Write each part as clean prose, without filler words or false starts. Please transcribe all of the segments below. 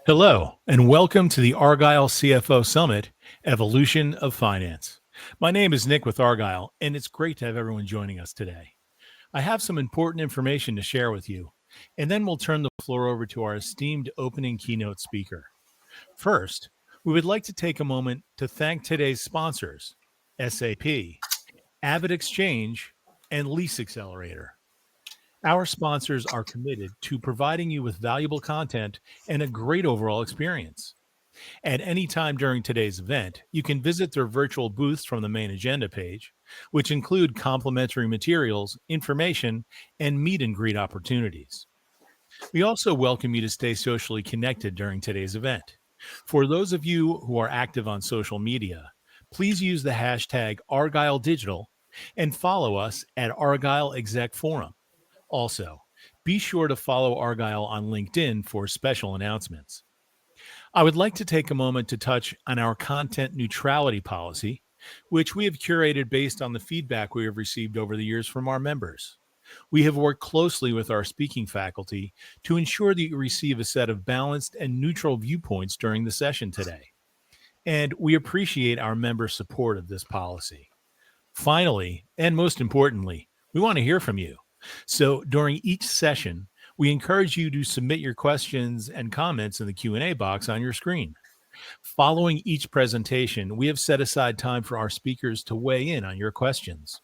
Hello, and welcome to the Argyle CFO Summit, Evolution of Finance. My name is Nick with Argyle, and it's great to have everyone joining us today. I have some important information to share with you, and then we'll turn the floor over to our esteemed opening keynote speaker. First, we would like to take a moment to thank today's sponsors, SAP, Avid Exchange, and Lease Accelerator. Our sponsors are committed to providing you with valuable content and a great overall experience. At any time during today's event, you can visit their virtual booths from the main agenda page, which include complimentary materials, information, and meet and greet opportunities. We also welcome you to stay socially connected during today's event. For those of you who are active on social media, please use the hashtag Argyle Digital and follow us at Argyle Exec Forum. Also, be sure to follow Argyle on LinkedIn for special announcements. I would like to take a moment to touch on our content neutrality policy, which we have curated based on the feedback we have received over the years from our members. We have worked closely with our speaking faculty to ensure that you receive a set of balanced and neutral viewpoints during the session today. And we appreciate our members' support of this policy. Finally, and most importantly, we want to hear from you. So during each session, we encourage you to submit your questions and comments in the Q&A box on your screen. Following each presentation, we have set aside time for our speakers to weigh in on your questions.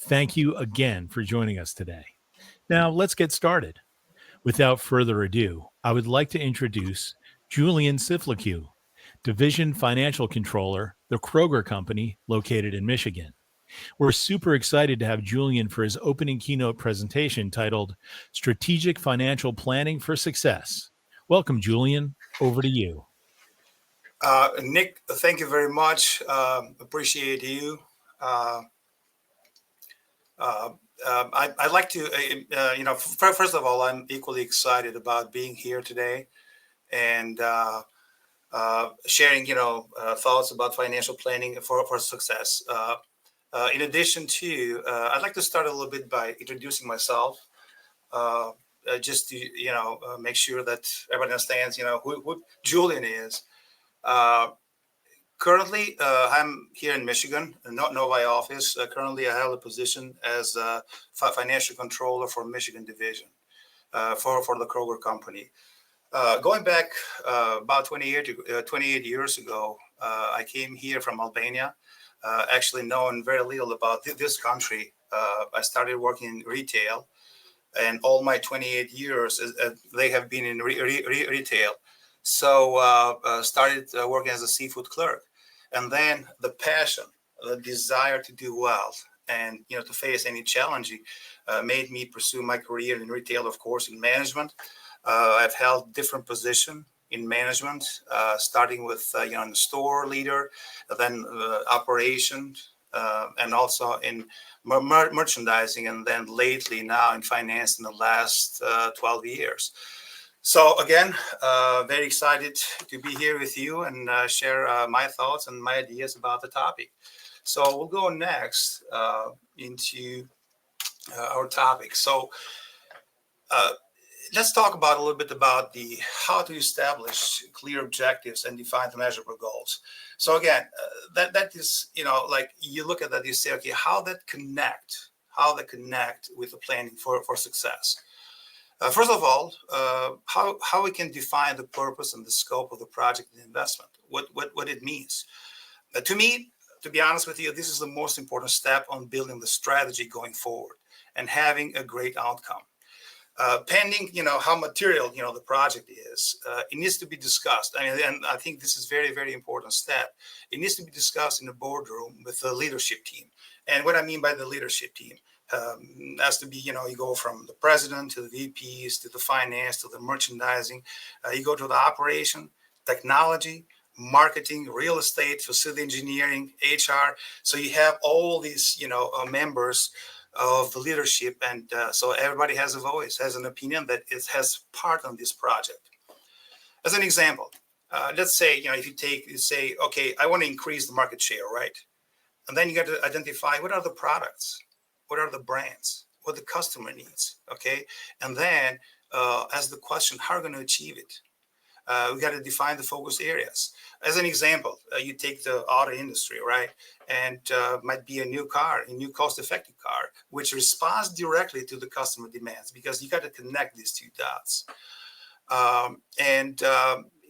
Thank you again for joining us today. Now, let's get started. Without further ado, I would like to introduce Julian Siflicue, Division Financial Controller, the Kroger Company, located in Michigan. We're super excited to have Julian for his opening keynote presentation titled Strategic Financial Planning for Success. Welcome, Julian. Over to you. Nick, thank you very much. Appreciate you. I'd like to, first of all, I'm equally excited about being here today and sharing, thoughts about financial planning for success. In addition to, I'd like to start a little bit by introducing myself, just to, make sure that everybody understands, who Julian is. Currently, I'm here in Michigan, not Novi office. Currently, I have a position as a financial controller for Michigan division for the Kroger Company. Going back about 28 years ago, I came here from Albania. Actually knowing very little about this country. I started working in retail, and all my 28 years, they have been in retail. So started working as a seafood clerk. And then the passion, the desire to do well and, to face any challenge made me pursue my career in retail, of course, in management. I've held different positions in management, starting with, the store leader, then operations, and also in merchandising, and then lately now in finance in the last 12 years. So again, very excited to be here with you and share my thoughts and my ideas about the topic. So we'll go next into our topic. So let's talk about a little bit about how to establish clear objectives and define the measurable goals. So again, that is, like you look at that, you say, okay, how they connect with the planning for success. First of all, how we can define the purpose and the scope of the project and investment, what it means. To me, to be honest with you, this is the most important step on building the strategy going forward and having a great outcome. Pending, how material, the project is, it needs to be discussed. And I think this is very, very important step. It needs to be discussed in the boardroom with the leadership team. And what I mean by the leadership team has to be, you go from the president to the VPs to the finance to the merchandising. You go to the operation, technology, marketing, real estate, facility engineering, HR. So you have all these, members of the leadership, and so everybody has a voice, has an opinion that it has part on this project. As an example, let's say, if you say, okay, I want to increase the market share, right? And then you got to identify what are the products, what are the brands, what the customer needs, okay? And then ask the question, how are we going to achieve it? We got to define the focus areas. As an example, you take the auto industry, right? And might be a new car, a new cost-effective car, which responds directly to the customer demands, because you got to connect these two dots.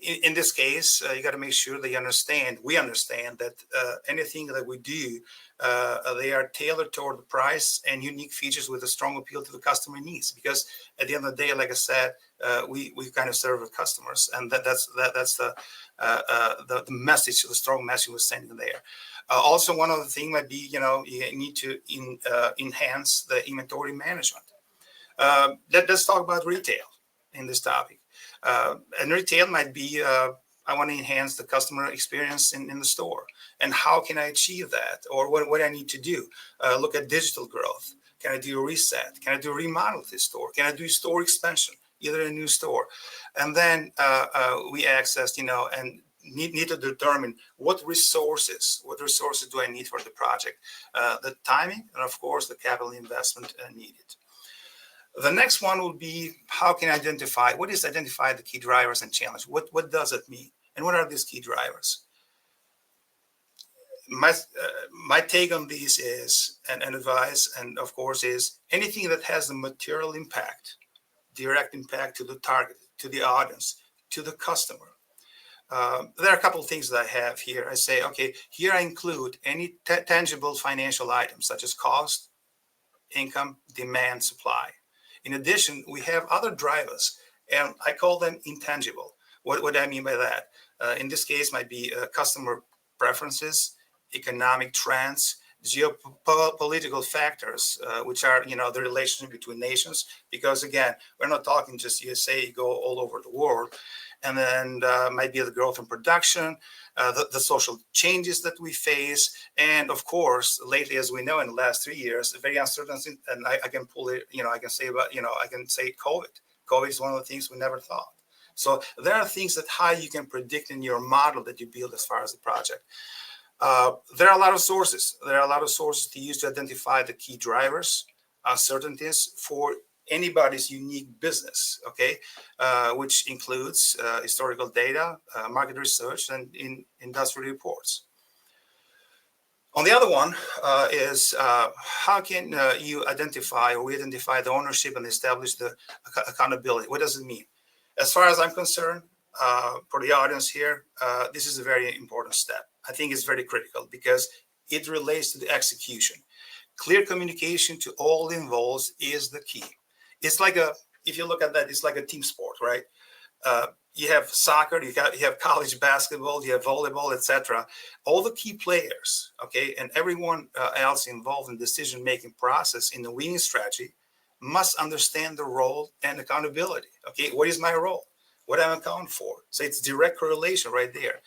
In this case, you got to make sure we understand that anything that we do, they are tailored toward the price and unique features with a strong appeal to the customer needs. Because at the end of the day, like I said, we kind of serve the customers, and that's the message, the strong message we're sending there. Also, one other thing might be, you need to enhance the inventory management. Let's talk about retail in this topic. And retail might be, I want to enhance the customer experience in the store. And how can I achieve that? Or what I need to do? Look at digital growth. Can I do a reset? Can I do a remodel of this store? Can I do store expansion, either a new store? And then we access, and need to determine what resources do I need for the project? The timing, and of course, the capital investment needed. The next one will be, how can I identify the key drivers and challenge? What does it mean? And what are these key drivers? My take on these is, and advice, and of course, is anything that has a material impact, direct impact to the target, to the audience, to the customer. There are a couple of things that I have here. I say, okay, here I include any tangible financial items such as cost, income, demand, supply. In addition, we have other drivers, and I call them intangible. What do I mean by that? In this case, might be customer preferences, economic trends, geopolitical factors, which are, the relationship between nations. Because again, we're not talking just USA, you go all over the world. And then might be the growth in production, the social changes that we face, and of course, lately, as we know, in the last 3 years, very uncertain. And I can pull it, I can say about, I can say COVID. COVID is one of the things we never thought. So there are things that how you can predict in your model that you build as far as the project. There are a lot of sources. There are a lot of sources to use to identify the key drivers, uncertainties for anybody's unique business, okay, which includes historical data, market research, and industry reports. On the other one is how can you identify or we identify the ownership and establish the accountability? What does it mean? As far as I'm concerned, for the audience here, this is a very important step. I think it's very critical because it relates to the execution. Clear communication to all involved is the key. It's like if you look at that, it's like a team sport, right? You have soccer, you have college basketball, you have volleyball, etc. All the key players, okay, and everyone else involved in the decision-making process in the winning strategy must understand the role and accountability. Okay, what is my role? What I'm accountable for? So it's direct correlation right there.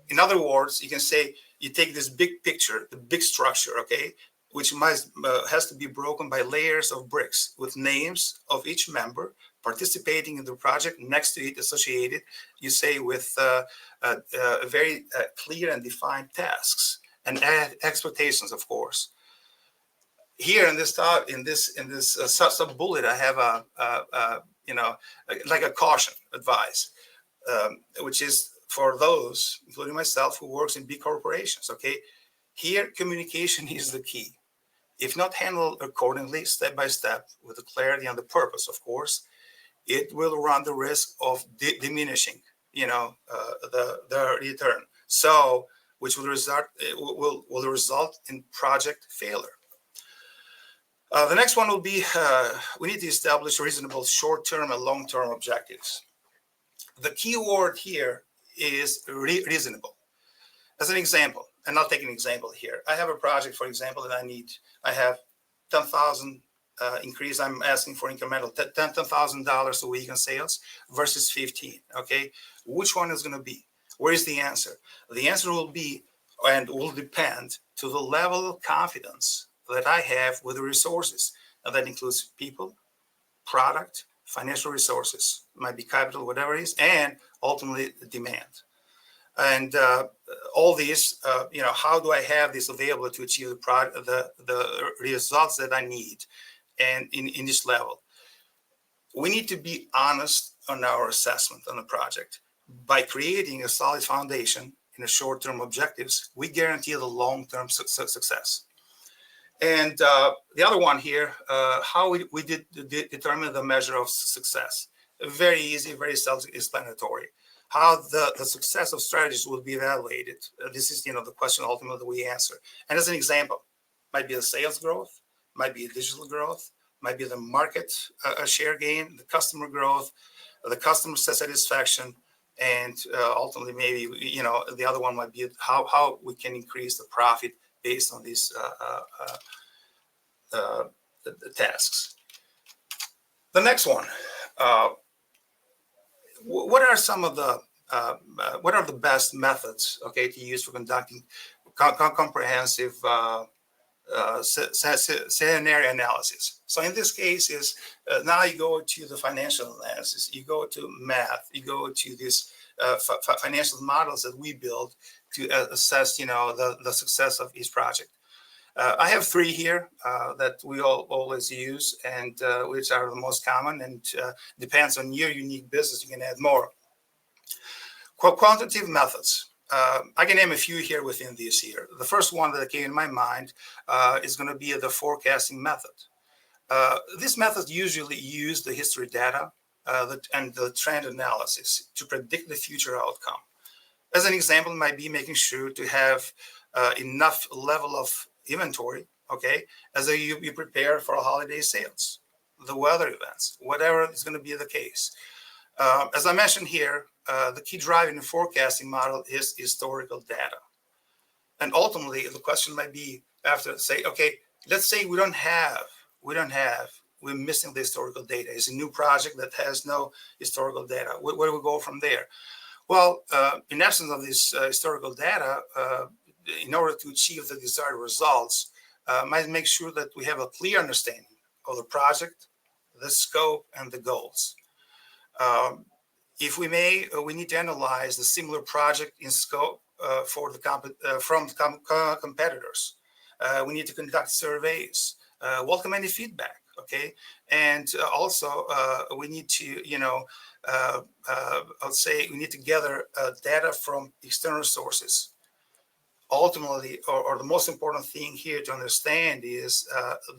In other words, you can say you take this big picture, the big structure, okay, which has to be broken by layers of bricks with names of each member participating in the project next to it, associated, you say, with very clear and defined tasks and expectations, of course. Here in this sub bullet, I have like a caution advice, which is for those, including myself, who works in big corporations. Okay, here communication is the key. If not handled accordingly, step by step, with the clarity and the purpose, of course, it will run the risk of diminishing, the return. So, which will result in project failure. The next one will be we need to establish reasonable short-term and long-term objectives. The key word here is reasonable. As an example, and I'll take an example here. I have a project, for example, that I have 10,000 increase. I'm asking for incremental $10,000 a week in sales versus 15. Okay, which one is going to be? Where is the answer? The answer will be and will depend to the level of confidence that I have with the resources, and that includes people, product, financial resources, might be capital, whatever it is, and ultimately the demand. And all these, how do I have this available to achieve the results that I need and in this level? We need to be honest on our assessment on the project. By creating a solid foundation in the short-term objectives, we guarantee the long-term success. And the other one here, how we did determine the measure of success. Very easy, very self-explanatory. How the success of strategies will be evaluated. This is, the question ultimately we answer. And as an example, might be the sales growth, might be digital growth, might be the market share gain, the customer growth, the customer satisfaction, and ultimately maybe, the other one might be how we can increase the profit based on these the tasks. The next one, what are some of the what are the best methods, to use for conducting comprehensive scenario analysis? So in this case is now you go to the financial analysis, you go to math, you go to these financial models that we build to assess, the success of each project. I have three here that we always use, and which are the most common, and depends on your unique business. You can add more. Quantitative methods. I can name a few here within these here. The first one that came in my mind is going to be the forecasting method. This method usually use the history data and the trend analysis to predict the future outcome. As an example, it might be making sure to have enough level of inventory, as you prepare for holiday sales, the weather events, whatever is going to be the case. As I mentioned here, the key drive in the forecasting model is historical data. And ultimately, the question might be after say, let's say we're missing the historical data. It's a new project that has no historical data. Where do we go from there? Well, in absence of this historical data, in order to achieve the desired results, might make sure that we have a clear understanding of the project, the scope, and the goals. If we may, we need to analyze the similar project in scope from the competitors. We need to conduct surveys, welcome any feedback, and also we need to, I'll say we need to gather data from external sources. Ultimately, or the most important thing here to understand is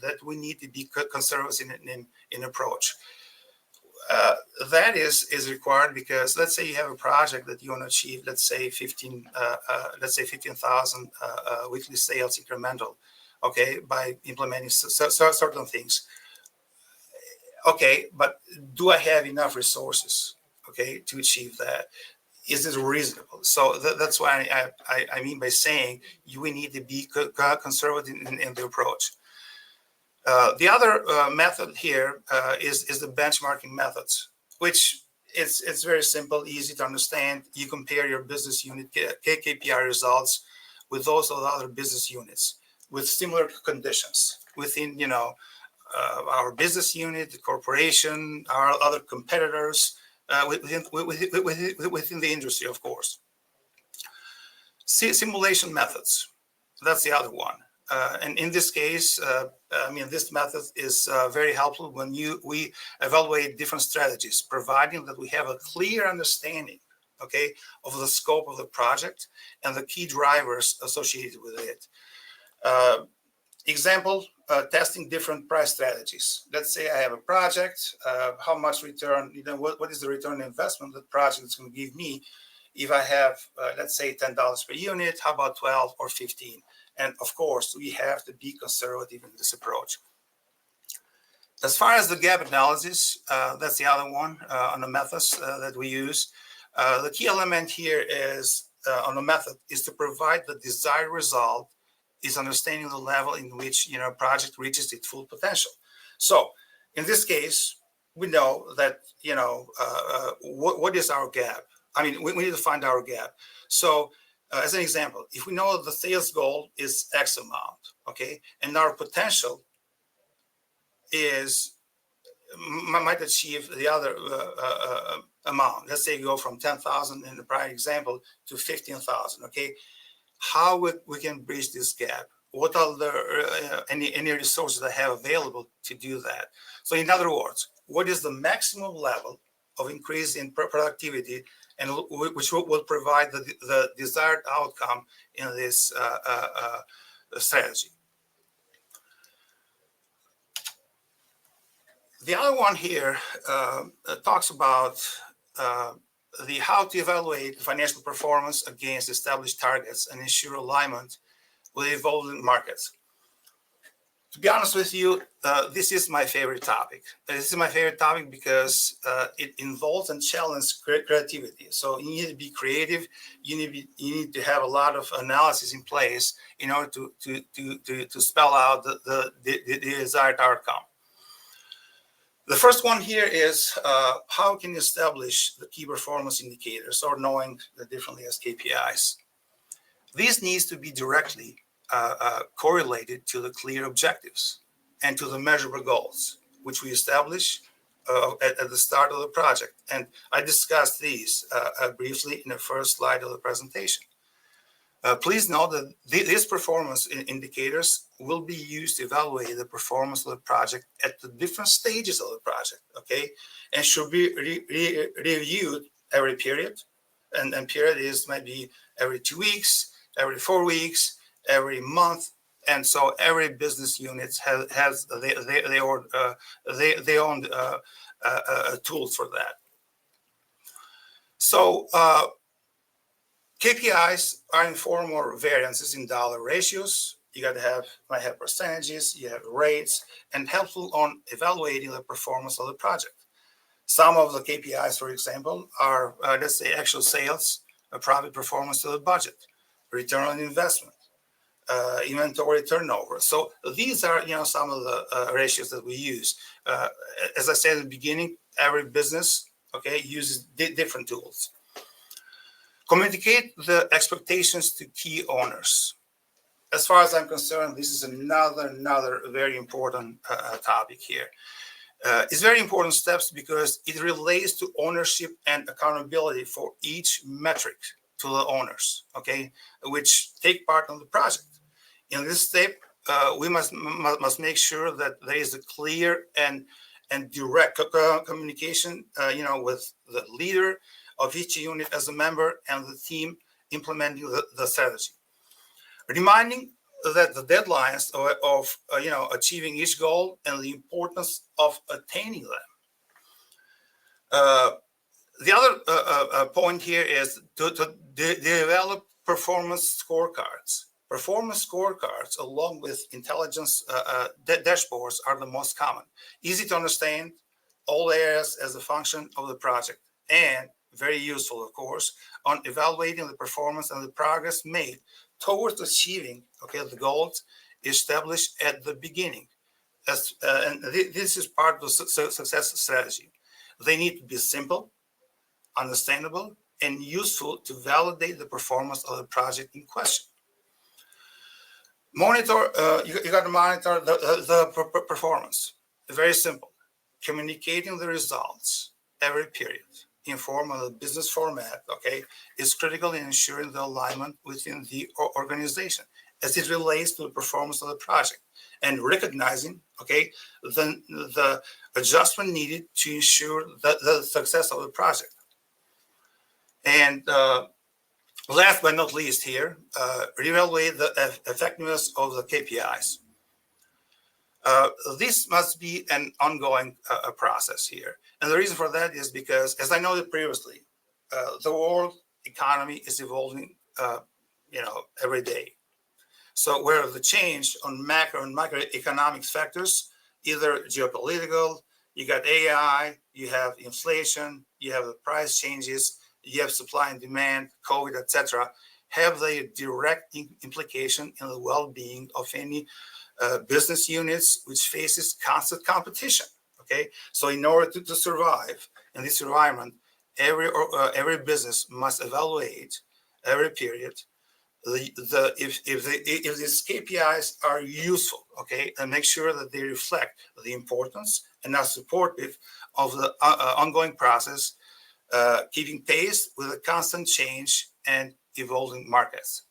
that we need to be conservative in approach. That is required because let's say you have a project that you want to achieve, let's say 15,000 weekly sales incremental, by implementing certain things. But do I have enough resources, to achieve that? Is it reasonable? So that's why I mean by saying we need to be conservative in the approach. The other method here is the benchmarking methods, which it's very simple, easy to understand. You compare your business unit KPI results with those of the other business units with similar conditions within, our business unit, the corporation, our other competitors, within the industry, of course. Simulation methods, that's the other one. And in this case, this method is very helpful when we evaluate different strategies, providing that we have a clear understanding, of the scope of the project and the key drivers associated with it. Example, testing different price strategies. Let's say I have a project, how much return, what is the return on investment the project is going to give me if I have, let's say $10 per unit, how about 12 or 15? And of course, we have to be conservative in this approach. As far as the gap analysis, that's the other one on the methods that we use. The key element here is on the method is to provide the desired result is understanding the level in which project reaches its full potential. So in this case, we know that what is our gap? We need to find our gap. So as an example, if we know the sales goal is X amount, and our potential is might achieve the other amount. Let's say you go from 10,000 in the prior example to 15,000. Okay, how we can bridge this gap? What are the any resources I have available to do that? So in other words, what is the maximum level of increase in productivity, and which will provide the desired outcome in this strategy? The other one here talks about the how to evaluate financial performance against established targets and ensure alignment with evolving markets. To be honest with you, this is my favorite topic. This is my favorite topic because it involves and challenges creativity. So you need to be creative. You need to have a lot of analysis in place in order to spell out the desired outcome. The first one here is how can you establish the key performance indicators, or knowing differently as KPIs. These needs to be directly correlated to the clear objectives and to the measurable goals, which we establish at the start of the project. And I discussed these briefly in the first slide of the presentation. Please note that these performance indicators will be used to evaluate the performance of the project at the different stages of the project, okay? And should be reviewed every period. And period is maybe every 2 weeks, every 4 weeks, every month. And so every business unit has their own tools for that. So KPIs are in form or variances in dollar ratios. You might have percentages, you have rates, and helpful on evaluating the performance of the project. Some of the KPIs, for example, are let's say actual sales, profit performance to the budget, return on investment, inventory turnover. So these are some of the ratios that we use. As I said at the beginning, every business uses different tools. Communicate the expectations to key owners. As far as I'm concerned, this is another very important topic here. It's very important steps because it relates to ownership and accountability for each metric to the owners, which take part in the project. In this step, we must make sure that there is a clear and direct communication, with the leader of each unit as a member and the team implementing the strategy. Reminding that the deadlines of achieving each goal and the importance of attaining them. The other point here is to develop performance scorecards. Performance scorecards, along with intelligence dashboards, are the most common. Easy to understand, all areas as a function of the project, and very useful, of course, on evaluating the performance and the progress made towards achieving the goals established at the beginning. And this is part of the success strategy. They need to be simple, understandable, and useful to validate the performance of the project in question. Monitor, you got to monitor the performance. Very simple. Communicating the results every period in form of a business format, is critical in ensuring the alignment within the organization as it relates to the performance of the project, and recognizing, the adjustment needed to ensure the success of the project. And last but not least here, reevaluate the effectiveness of the KPIs. This must be an ongoing process here. And the reason for that is because, as I noted previously, the world economy is evolving, every day. So where the change on macro and microeconomic factors, either geopolitical, you got AI, you have inflation, you have the price changes, you have supply and demand, COVID, etc., have the direct implication in the well-being of any business units which faces constant competition. So in order to survive in this environment, every business must evaluate every period if these KPIs are useful, and make sure that they reflect the importance and are supportive of the ongoing process keeping pace with a constant change and evolving markets.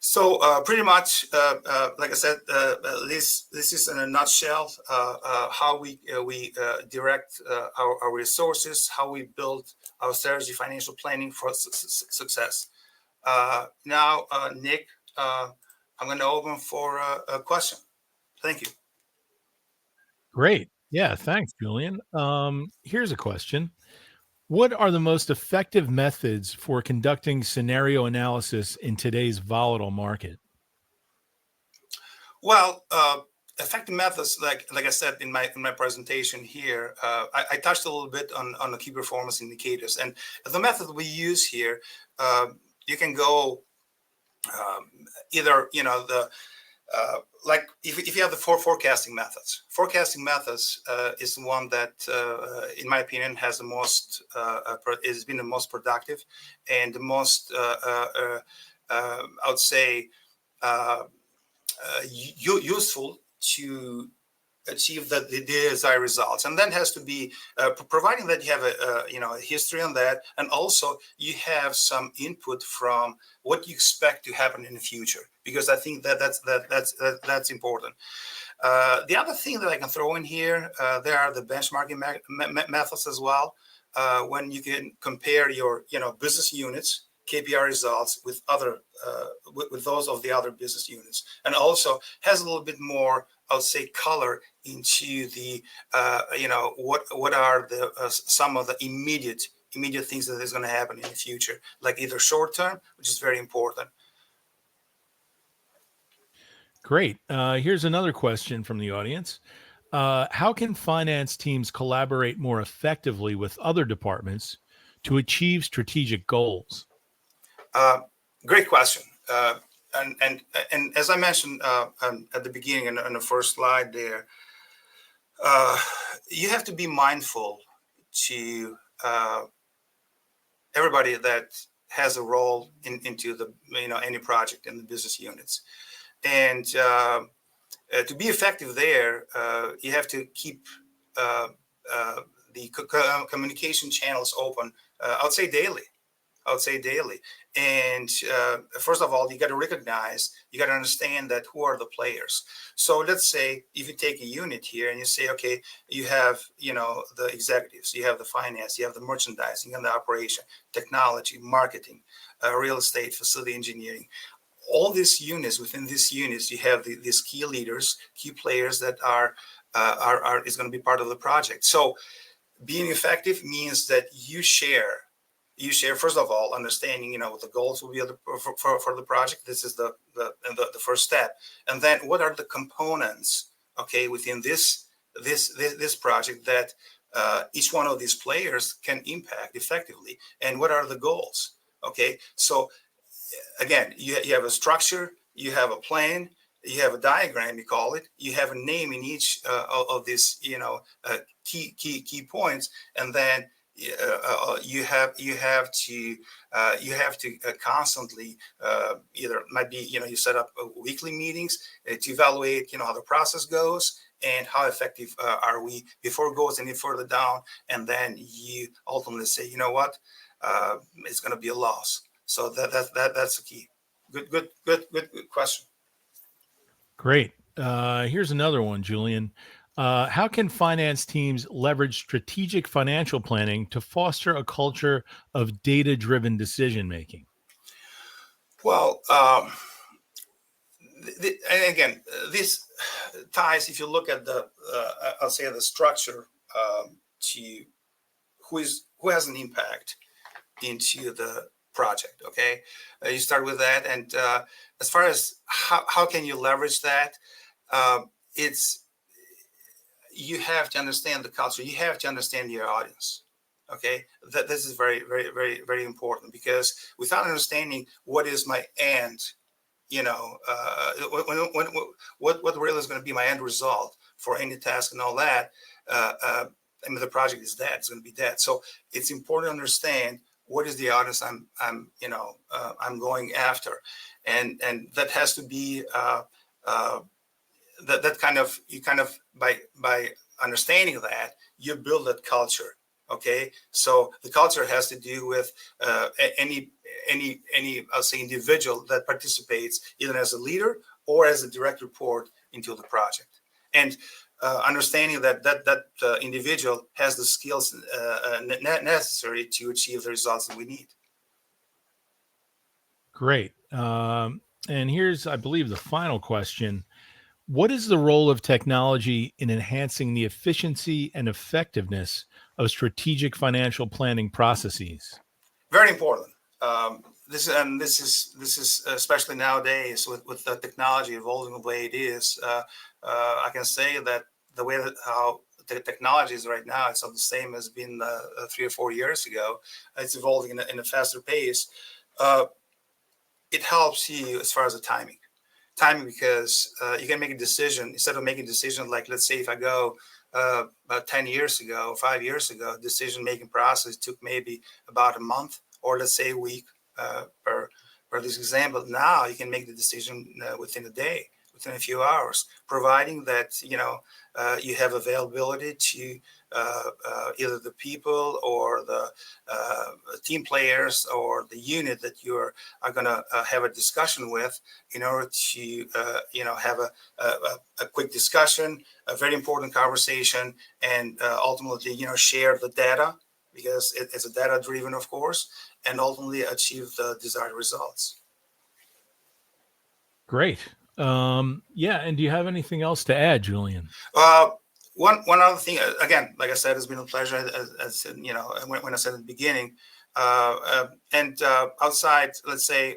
So pretty much, like I said, this is in a nutshell how we direct our resources, how we build our strategy, financial planning for success. Now, Nick, I'm going to open for a question. Thank you. Great. Yeah, thanks, Julian. Here's a question. What are the most effective methods for conducting scenario analysis in today's volatile market? Well, effective methods, like I said in my presentation here, I touched a little bit on the key performance indicators, and the method we use here, you can go either like if you have the forecasting methods. Forecasting methods is the one that, in my opinion, has the most has been the most productive and the most I would say useful to achieve the desired results. And then has to be providing that you have a history on that, and also you have some input from what you expect to happen in the future, because I think that's important. The other thing that I can throw in here, there are the benchmarking methods as well, when you can compare your business units KPI results with other with those of the other business units, and also has a little bit more, I would say, color into the what are the some of the immediate things that is going to happen in the future, like either short term, which is very important. Great. Here's another question from the audience. How can finance teams collaborate more effectively with other departments to achieve strategic goals? Great question. And as I mentioned at the beginning in the first slide there, you have to be mindful to everybody that has a role into the any project in the business units, and to be effective there, you have to keep the communication channels open. I would say daily. And first of all, you got to recognize, you got to understand that who are the players. So let's say if you take a unit here and you say, okay, you have, the executives, you have the finance, you have the merchandising and the operation, technology, marketing, real estate, facility engineering. All these units, within these units, you have these key leaders, key players that are is going to be part of the project. So being effective means that you share first of all, understanding what the goals will be for the project. This is the first step, and then what are the components, okay, within this project that each one of these players can impact effectively, and what are the goals? Okay, so again, you have a structure, you have a plan, you have a diagram, you call it, you have a name in each of these key points, and then you have to constantly either might be you set up weekly meetings to evaluate how the process goes and how effective are we before it goes any further down, and then you ultimately say, what, it's going to be a loss. So that's the key. Good question. Great. Here's another one, Julian. How can finance teams leverage strategic financial planning to foster a culture of data-driven decision making? Well, and again, this ties, if you look at the, I'll say the structure to who has an impact into the project. Okay, you start with that, and as far as how can you leverage that, it's you have to understand the culture. You have to understand your audience. Okay, that this is very, very, very, very important, because without understanding what is my end, what really is going to be my end result for any task and all that, the project is dead. It's going to be dead. So it's important to understand what is the audience I'm going after, and that has to be that kind of by understanding that, you build that culture. Okay, so the culture has to do with any I'll say individual that participates either as a leader or as a direct report into the project, and understanding that individual has the skills necessary to achieve the results that we need. Great. And here's, I believe, the final question. What is the role of technology in enhancing the efficiency and effectiveness of strategic financial planning processes? Very important. This is especially nowadays with the technology evolving the way it is. I can say that the way that how the technology is right now, it's not the same as been 3 or 4 years ago. It's evolving in a faster pace. It helps you as far as the timing because you can make a decision instead of making a decision like, let's say if I go about 10 years ago, 5 years ago, decision making process took maybe about a month or let's say a week per this example. Now you can make the decision within a day, within a few hours, providing that you have availability to either the people or the team players or the unit that you are going to have a discussion with in order to have a quick discussion, a very important conversation, and ultimately share the data because it's a data driven, of course, and ultimately achieve the desired results. Great. Yeah. And do you have anything else to add, Julian? One other thing, again, like I said, it's been a pleasure, as when I said at the beginning. And outside, let's say,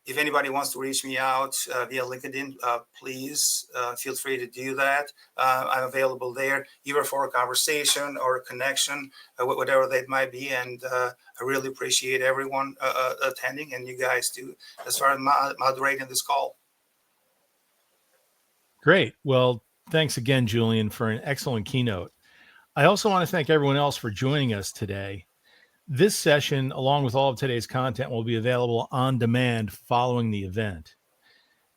if anybody wants to reach me out via LinkedIn, please feel free to do that. I'm available there, either for a conversation or a connection, whatever that might be. And I really appreciate everyone attending and you guys too, as far as moderating this call. Great. Well, thanks again, Julian, for an excellent keynote. I also want to thank everyone else for joining us today. This session, along with all of today's content, will be available on demand following the event.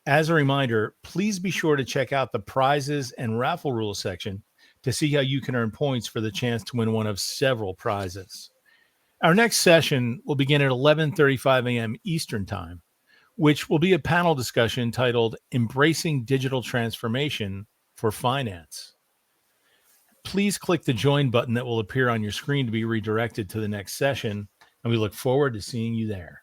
As a reminder, please be sure to check out the prizes and raffle rules section to see how you can earn points for the chance to win one of several prizes. Our next session will begin at 11:35 a.m. Eastern Time, which will be a panel discussion titled Embracing Digital Transformation for Finance. Please click the join button that will appear on your screen to be redirected to the next session, and we look forward to seeing you there.